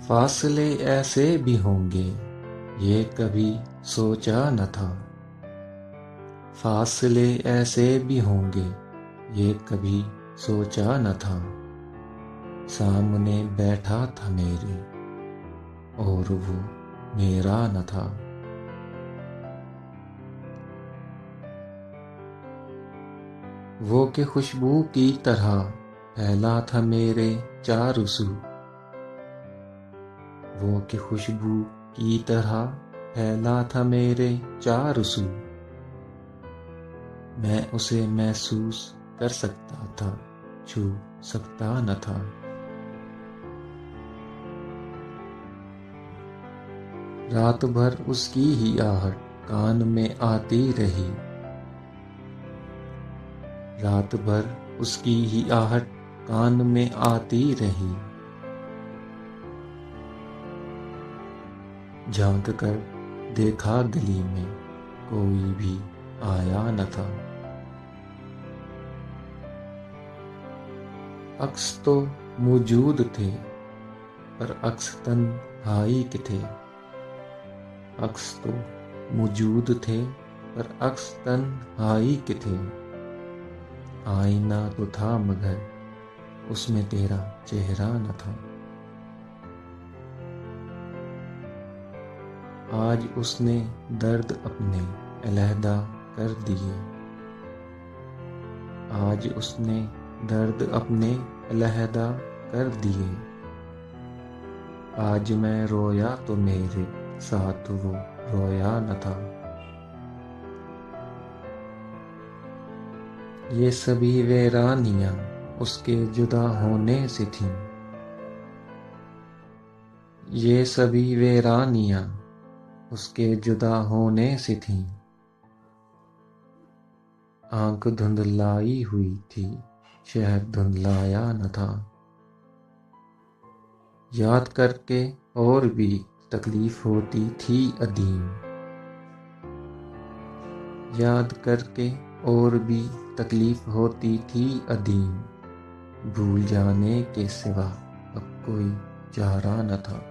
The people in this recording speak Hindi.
फासले ऐसे भी होंगे ये कभी सोचा न था। फासले ऐसे भी होंगे ये कभी सोचा न था। सामने बैठा था मेरे और वो मेरा न था। वो के खुशबू की तरह फैला था मेरे चारों सू। वो के खुशबू की तरह फैला था मेरे चारों सू। मैं उसे महसूस कर सकता था, छू सकता न था। रात भर उसकी ही आहट कान में आती रही। रात भर उसकी ही आहट कान में आती रही। झांक कर देखा गली में कोई भी आया न था। अक्स तो मौजूद थे पर अक्स तन्हाई के थे। अक्स तो मौजूद थे पर अक्स तन्हाई के थे। आईना तो था मगर उसमें तेरा चेहरा न था। आज उसने दर्द अपने अलहदा कर दिए। आज उसने दर्द अपने अलहदा कर दिए। आज मैं रोया तो मेरे साथ वो रोया न था। ये सभी वीरानियां उसके जुदा होने से थीं। ये सभी वीरानियां उसके जुदा होने से थीं। आंख धुंधलाई हुई थी, शहर धुंधलाया न था। याद करके और भी तकलीफ होती थी अदीम। याद करके और भी तकलीफ होती थी अदीम। भूल जाने के सिवा अब कोई चारा न था।